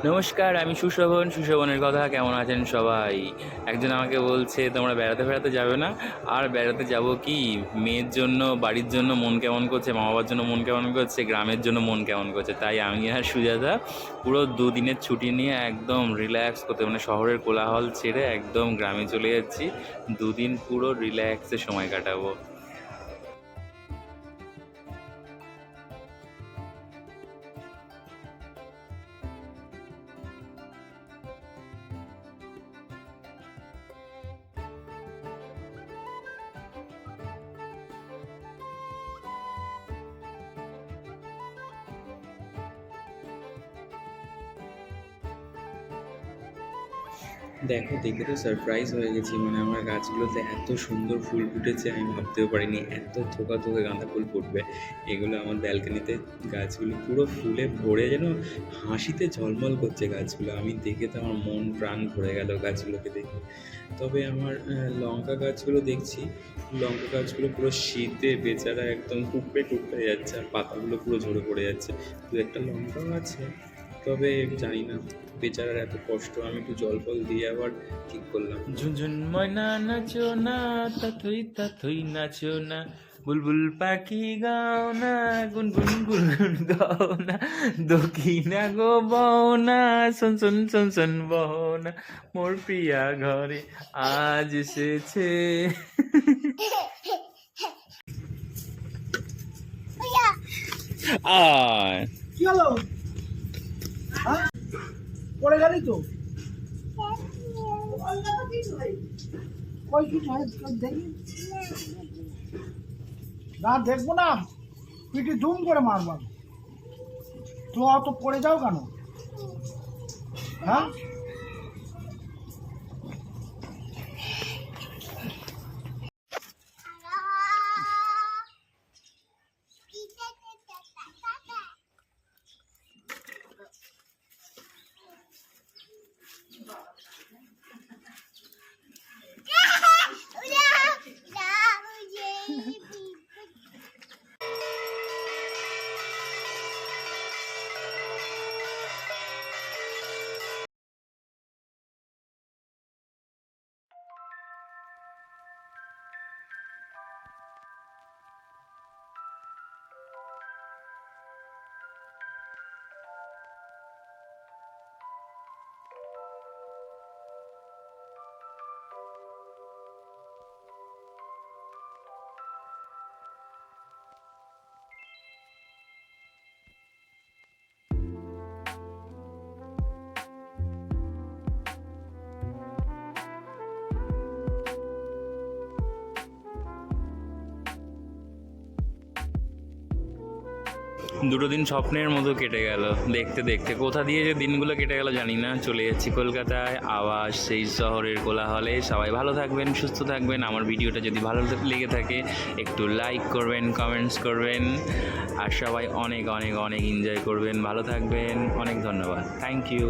নমস্কার, আমি সুশোভনের কথা। কেমন আছেন সবাই? একজন আমাকে বলছে তোমরা বেড়াতে ফেরাতে যাবে না? আর বেড়াতে যাব কি, মেয়ের জন্য বাড়ির জন্য মন কেমন করছে, মা বাবার জন্য মন কেমন করছে, গ্রামের জন্য মন কেমন করছে। তাই আমি আর সুজাতা পুরো দুদিনের ছুটি নিয়ে একদম রিল্যাক্স করতে, মানে শহরের কোলাহল ছেড়ে একদম গ্রামে চলে যাচ্ছি। দুদিন পুরো রিল্যাক্সে সময় কাটাবো। দেখো, দেখে তো সারপ্রাইজ হয়ে গেছি। মানে আমার গাছগুলোতে এত সুন্দর ফুল ফুটেছে, আমি ভাবতেও পারিনি এত থোকা থোকা গাঁদা ফুল ফুটবে। এগুলো আমার ব্যালকনিতে গাছগুলো পুরো ফুলে ভরে, যেন হাসিতে ঝলমল করছে গাছগুলো। আমি দেখে তো আমার মন প্রাণ ভরে গেল গাছগুলোকে দেখে। তবে আমার লঙ্কা গাছগুলো দেখছি, লঙ্কা গাছগুলো পুরো শীতে বেচারা একদম কুকড়ে টুকড়ে যাচ্ছে, আর পাতাগুলো পুরো ঝরে পড়ে যাচ্ছে। দু একটা লঙ্কাও আছে, তবে জানি না, বেচারার এত কষ্ট। আমি একটু জল ফল দিয়ে আবার ঠিক করলাম। ঝুনঝুন ময়না নাচো না, তাথই তাথই নাচো না, বুলবুল পাখি গাও না, গুনগুন গুনগুন গাও না, দক্ষিণা গো বও না, শোন শোন শোন শোন বও না, মোর প্রিয়া ঘরে আজ এসেছে। আয় কি হলো? হ্যাঁ, পড়ে গেলি তো? কই কি দেখি না, দেখবো না, পিঠে ধুম করে মারবার। তো অত পড়ে যাও কেন? হ্যাঁ, দুটো দিন স্বপ্নের মতো কেটে গেল দেখতে দেখতে। কোথা দিয়ে যে দিনগুলো কেটে গেল জানি না। চলে যাচ্ছি কলকাতায়, আবার সেই শহরের কোলাহলে। সবাই ভালো থাকবেন, সুস্থ থাকবেন। আমার ভিডিওটা যদি ভালো লেগে থাকে একটু লাইক করবেন, কমেন্টস করবেন, আর সবাই অনেক অনেক অনেক এনজয় করবেন। ভালো থাকবেন, অনেক ধন্যবাদ, থ্যাংক ইউ।